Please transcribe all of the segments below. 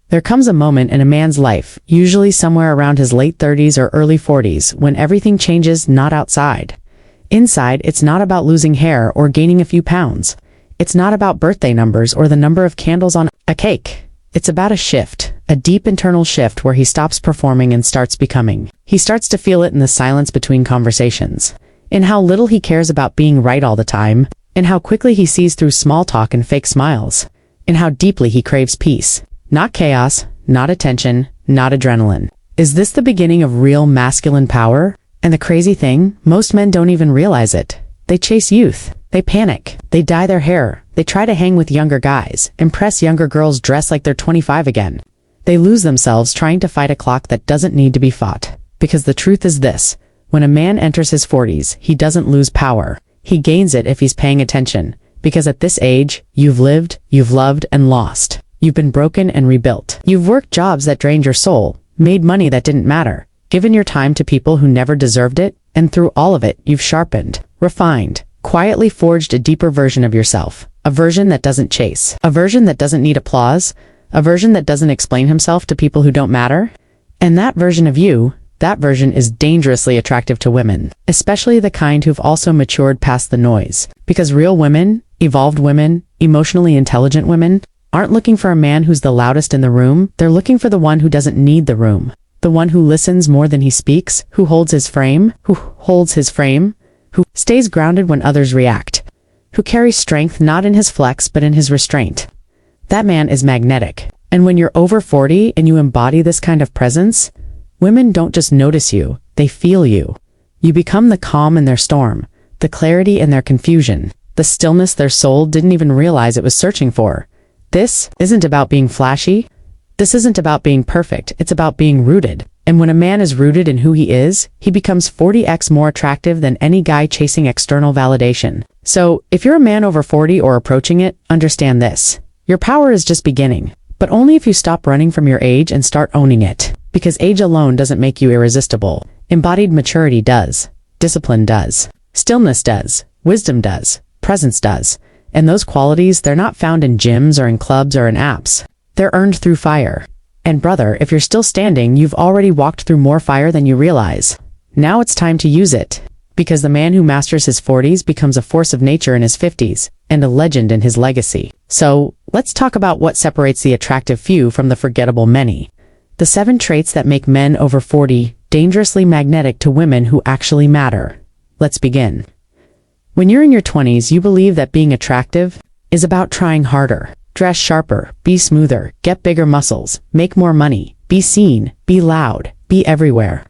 There comes a moment in a man's life, usually somewhere around his late 30s or early 40s, when everything changes, not outside. Inside, it's not about losing hair or gaining a few pounds. It's not about birthday numbers or the number of candles on a cake. It's about a shift, a deep internal shift where he stops performing and starts becoming. He starts to feel it in the silence between conversations, in how little he cares about being right all the time, in how quickly he sees through small talk and fake smiles, in how deeply he craves peace. Not chaos, not attention, not adrenaline. Is this the beginning of real masculine power? And the crazy thing, most men don't even realize it. They chase youth. They panic. They dye their hair. They try to hang with younger guys, impress younger girls dressed like they're 25 again. They lose themselves trying to fight a clock that doesn't need to be fought. Because the truth is this, when a man enters his 40s, he doesn't lose power. He gains it if he's paying attention. Because at this age, you've lived, you've loved, and lost. You've been broken and rebuilt. You've worked jobs that drained your soul, made money that didn't matter, given your time to people who never deserved it, and through all of it, you've sharpened, refined, quietly forged a deeper version of yourself, a version that doesn't chase, a version that doesn't need applause, a version that doesn't explain himself to people who don't matter. And that version of you, that version is dangerously attractive to women, especially the kind who've also matured past the noise. Because real women, evolved women, emotionally intelligent women, aren't looking for a man who's the loudest in the room. They're looking for the one who doesn't need the room. The one who listens more than he speaks, who holds his frame, who stays grounded when others react, who carries strength not in his flex but in his restraint. That man is magnetic. And when you're over 40 and you embody this kind of presence, women don't just notice you, they feel you. You become the calm in their storm, the clarity in their confusion, the stillness their soul didn't even realize it was searching for. This isn't about being flashy. This isn't about being perfect. It's about being rooted. And when a man is rooted in who he is, he becomes 40x more attractive than any guy chasing external validation. So, if you're a man over 40 or approaching it, understand this. Your power is just beginning. But only if you stop running from your age and start owning it. Because age alone doesn't make you irresistible. Embodied maturity does. Discipline does. Stillness does. Wisdom does. Presence does. And those qualities, they're not found in gyms or in clubs or in apps. They're earned through fire. And brother, if you're still standing, you've already walked through more fire than you realize. Now it's time to use it. Because the man who masters his 40s becomes a force of nature in his 50s, and a legend in his legacy. So, let's talk about what separates the attractive few from the forgettable many. The 7 traits that make men over 40 dangerously magnetic to women who actually matter. Let's begin. When you're in your 20s, you believe that being attractive is about trying harder, dress sharper, be smoother, get bigger muscles, make more money, be seen, be loud, be everywhere.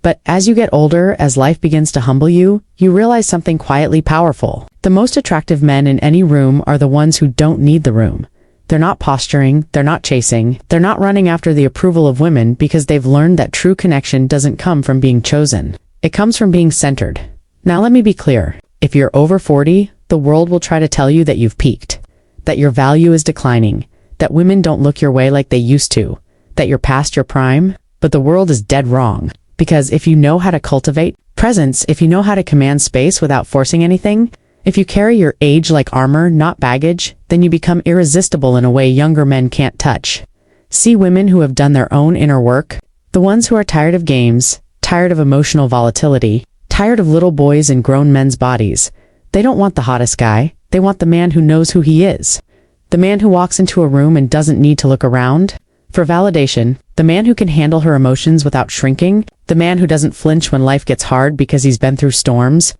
But as you get older, as life begins to humble you, you realize something quietly powerful. The most attractive men in any room are the ones who don't need the room. They're not posturing, they're not chasing, they're not running after the approval of women because they've learned that true connection doesn't come from being chosen. It comes from being centered. Now let me be clear. If you're over 40, the world will try to tell you that you've peaked, that your value is declining, that women don't look your way like they used to, that you're past your prime, but the world is dead wrong. Because if you know how to cultivate presence, if you know how to command space without forcing anything, if you carry your age like armor, not baggage, then you become irresistible in a way younger men can't touch. See women who have done their own inner work, the ones who are tired of games, tired of emotional volatility, tired of little boys in grown men's bodies. They don't want the hottest guy, they want the man who knows who he is. The man who walks into a room and doesn't need to look around for validation, the man who can handle her emotions without shrinking, the man who doesn't flinch when life gets hard because he's been through storms.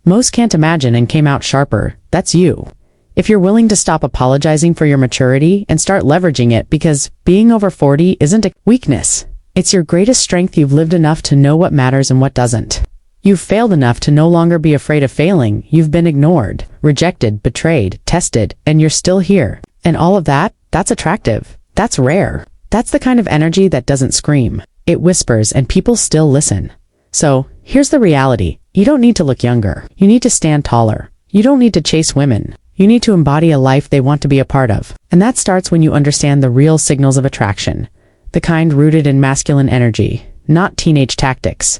Most can't imagine and came out sharper. That's you. If you're willing to stop apologizing for your maturity and start leveraging it, because being over 40 isn't a weakness. It's your greatest strength. You've lived enough to know what matters and what doesn't. You've failed enough to no longer be afraid of failing. You've been ignored, rejected, betrayed, tested, and you're still here. And all of that, that's attractive. That's rare. That's the kind of energy that doesn't scream. It whispers and people still listen. So, here's the reality. You don't need to look younger. You need to stand taller. You don't need to chase women. You need to embody a life they want to be a part of. And that starts when you understand the real signals of attraction. The kind rooted in masculine energy, not teenage tactics.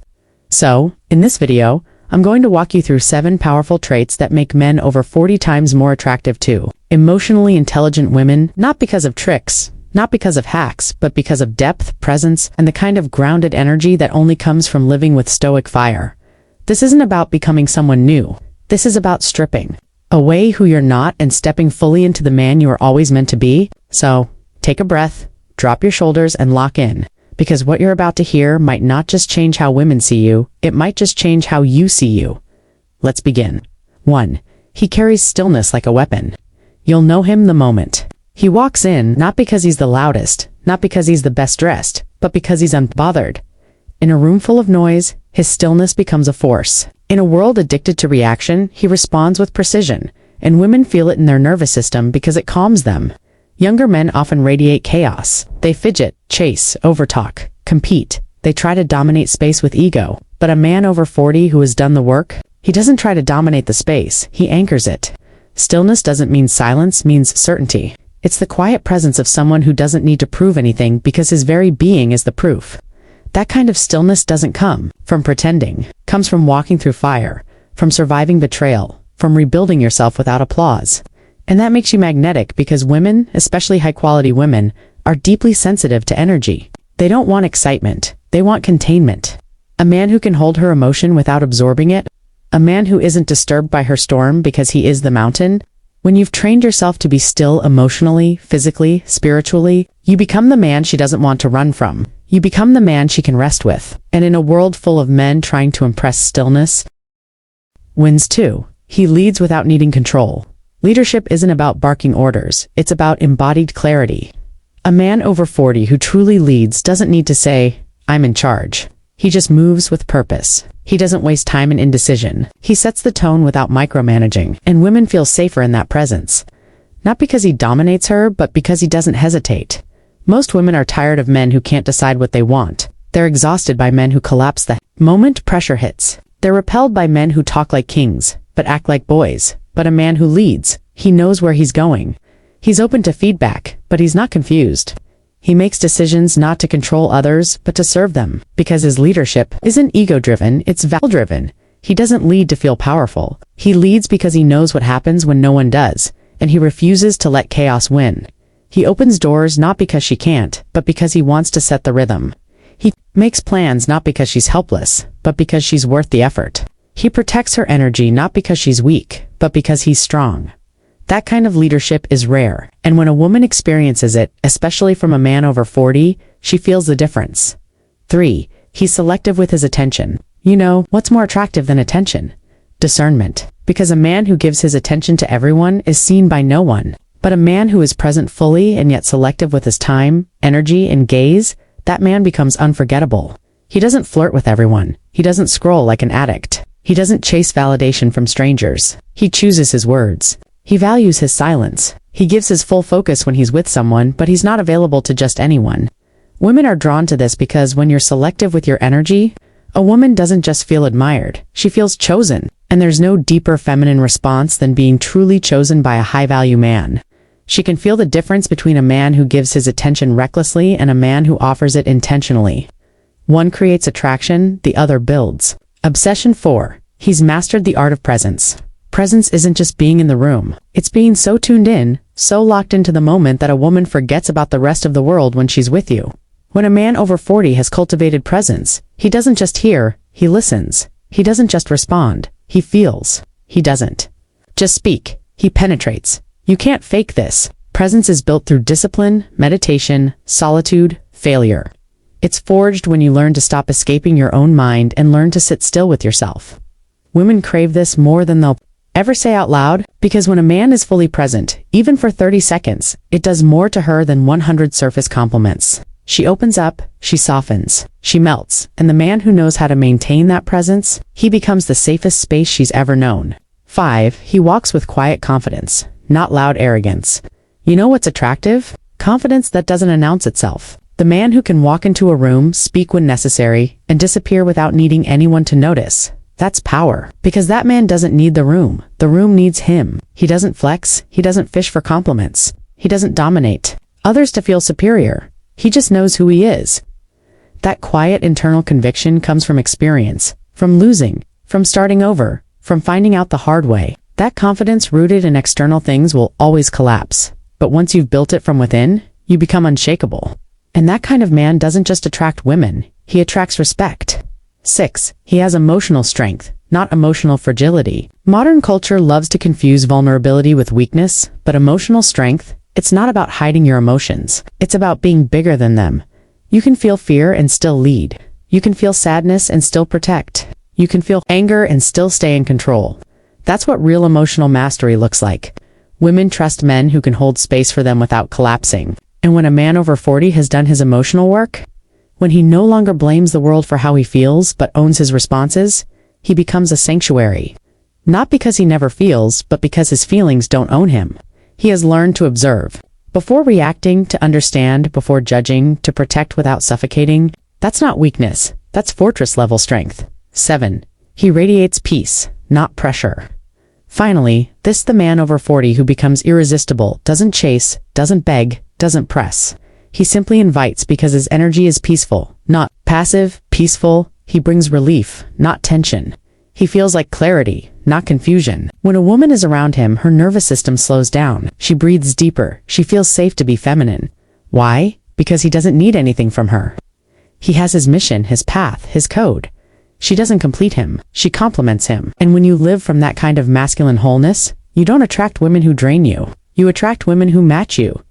So, in this video, I'm going to walk you through 7 powerful traits that make men over 40 times more attractive to emotionally intelligent women, not because of tricks, Not because of hacks, but because of depth, presence, and the kind of grounded energy that only comes from living with stoic fire. This isn't about becoming someone new. This is about stripping away who you're not and stepping fully into the man you are always meant to be. So, take a breath, drop your shoulders, and lock in. Because what you're about to hear might not just change how women see you, it might just change how you see you. Let's begin. 1. He carries stillness like a weapon. You'll know him the moment he walks in, not because he's the loudest, not because he's the best dressed, but because he's unbothered. In a room full of noise, his stillness becomes a force. In a world addicted to reaction, he responds with precision, and women feel it in their nervous system because it calms them. Younger men often radiate chaos. They fidget, chase, overtalk, compete. They try to dominate space with ego. But a man over 40 who has done the work, he doesn't try to dominate the space, he anchors it. Stillness doesn't mean silence, means certainty. It's the quiet presence of someone who doesn't need to prove anything because his very being is the proof. That kind of stillness doesn't come from pretending, comes from walking through fire, from surviving betrayal, from rebuilding yourself without applause. And that makes you magnetic because women, especially high-quality women, are deeply sensitive to energy. They don't want excitement, they want containment. A man who can hold her emotion without absorbing it, a man who isn't disturbed by her storm because he is the mountain. When you've trained yourself to be still emotionally, physically, spiritually, you become the man she doesn't want to run from. You become the man she can rest with. And in a world full of men trying to impress, stillness wins too. He leads without needing control. Leadership isn't about barking orders, it's about embodied clarity. A man over 40 who truly leads doesn't need to say, "I'm in charge." He just moves with purpose. He doesn't waste time in indecision. He sets the tone without micromanaging, and women feel safer in that presence. Not because he dominates her, but because he doesn't hesitate. Most women are tired of men who can't decide what they want. They're exhausted by men who collapse the moment pressure hits. They're repelled by men who talk like kings, but act like boys. But a man who leads, he knows where he's going. He's open to feedback, but he's not confused. He makes decisions not to control others, but to serve them, because his leadership isn't ego-driven, it's value-driven. He doesn't lead to feel powerful. He leads because he knows what happens when no one does, and he refuses to let chaos win. He opens doors not because she can't, but because he wants to set the rhythm. He makes plans not because she's helpless, but because she's worth the effort. He protects her energy not because she's weak, but because he's strong. That kind of leadership is rare, and when a woman experiences it, especially from a man over 40, she feels the difference. 3. He's selective with his attention. You know, what's more attractive than attention? Discernment. Because a man who gives his attention to everyone is seen by no one. But a man who is present fully and yet selective with his time, energy, and gaze, that man becomes unforgettable. He doesn't flirt with everyone. He doesn't scroll like an addict. He doesn't chase validation from strangers. He chooses his words. He values his silence. He gives his full focus when he's with someone, but he's not available to just anyone. Women are drawn to this because when you're selective with your energy, a woman doesn't just feel admired, she feels chosen. And there's no deeper feminine response than being truly chosen by a high-value man. She can feel the difference between a man who gives his attention recklessly and a man who offers it intentionally. One creates attraction, the other builds. Obsession 4. He's mastered the art of presence. Presence isn't just being in the room. It's being so tuned in, so locked into the moment that a woman forgets about the rest of the world when she's with you. When a man over 40 has cultivated presence, he doesn't just hear, he listens. He doesn't just respond, he feels. He doesn't just speak, he penetrates. You can't fake this. Presence is built through discipline, meditation, solitude, failure. It's forged when you learn to stop escaping your own mind and learn to sit still with yourself. Women crave this more than they'll ever say out loud, because when a man is fully present, even for 30 seconds, it does more to her than 100 surface compliments. She opens up, she softens, she melts, and the man who knows how to maintain that presence, he becomes the safest space she's ever known. 5. He walks with quiet confidence, not loud arrogance. You know what's attractive? Confidence that doesn't announce itself. The man who can walk into a room, speak when necessary, and disappear without needing anyone to notice. That's power. Because that man doesn't need the room needs him. He doesn't flex, he doesn't fish for compliments. He doesn't dominate others to feel superior. He just knows who he is. That quiet internal conviction comes from experience, from losing, from starting over, from finding out the hard way. That confidence rooted in external things will always collapse. But once you've built it from within, You become unshakable. And that kind of man doesn't just attract women, he attracts respect. 6. He has emotional strength, not emotional fragility. Modern culture loves to confuse vulnerability with weakness, but emotional strength, it's not about hiding your emotions. It's about being bigger than them. You can feel fear and still lead. You can feel sadness and still protect. You can feel anger and still stay in control. That's what real emotional mastery looks like. Women trust men who can hold space for them without collapsing. And when a man over 40 has done his emotional work, when he no longer blames the world for how he feels but owns his responses, he becomes a sanctuary. Not because he never feels, but because his feelings don't own him. He has learned to observe. Before reacting, to understand, before judging, to protect without suffocating. That's not weakness, that's fortress-level strength. 7. He radiates peace, not pressure. Finally, the man over 40 who becomes irresistible, doesn't chase, doesn't beg, doesn't press. He simply invites because his energy is peaceful, not passive, peaceful. He brings relief, not tension. He feels like clarity, not confusion. When a woman is around him, her nervous system slows down. She breathes deeper. She feels safe to be feminine. Why? Because he doesn't need anything from her. He has his mission, his path, his code. She doesn't complete him. She complements him. And when you live from that kind of masculine wholeness, you don't attract women who drain you. You attract women who match you.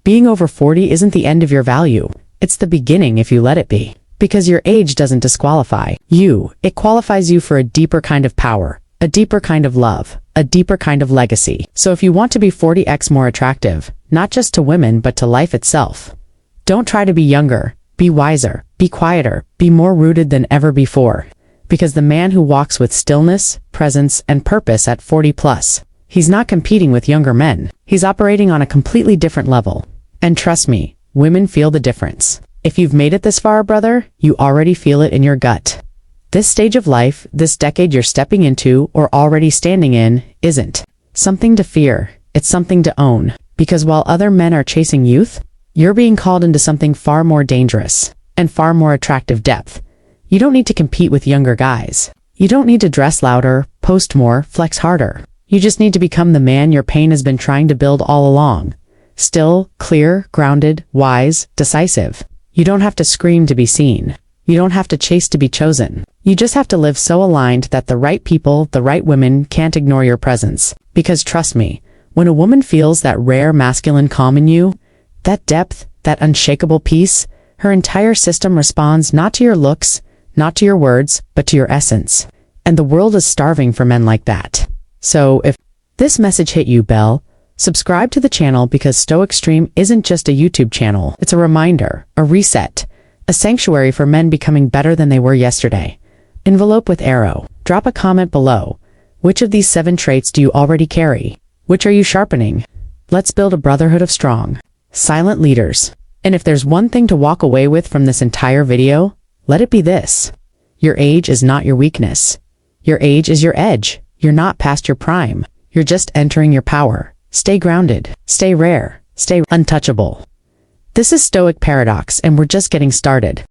Being over 40 isn't the end of your value. It's the beginning if you let it be. Because your age doesn't disqualify you. It qualifies you for a deeper kind of power, a deeper kind of love, a deeper kind of legacy. So if you want to be 40x more attractive, not just to women but to life itself, don't try to be younger, be wiser, be quieter, be more rooted than ever before. Because the man who walks with stillness, presence, and purpose at 40 plus, he's not competing with younger men. He's operating on a completely different level. And trust me, women feel the difference. If you've made it this far, brother, you already feel it in your gut. This stage of life, this decade you're stepping into or already standing in, isn't something to fear. It's something to own. Because while other men are chasing youth, you're being called into something far more dangerous and far more attractive depth. You don't need to compete with younger guys. You don't need to dress louder, post more, flex harder. You just need to become the man your pain has been trying to build all along. Still, clear, grounded, wise, decisive. You don't have to scream to be seen. You don't have to chase to be chosen. You just have to live so aligned that the right people, the right women, can't ignore your presence. Because trust me, when a woman feels that rare masculine calm in you, that depth, that unshakable peace, her entire system responds not to your looks, not to your words, but to your essence. And the world is starving for men like that. So if this message hit you, Belle, subscribe to the channel because Stoic Stream isn't just a YouTube channel. It's a reminder, a reset, a sanctuary for men becoming better than they were yesterday. Envelope with arrow. Drop a comment below. Which of these 7 traits do you already carry? Which are you sharpening? Let's build a brotherhood of strong, silent leaders. And if there's one thing to walk away with from this entire video, let it be this. Your age is not your weakness. Your age is your edge. You're not past your prime. You're just entering your power. Stay grounded. Stay rare. Stay untouchable. This is Stoic Paradox, and we're just getting started.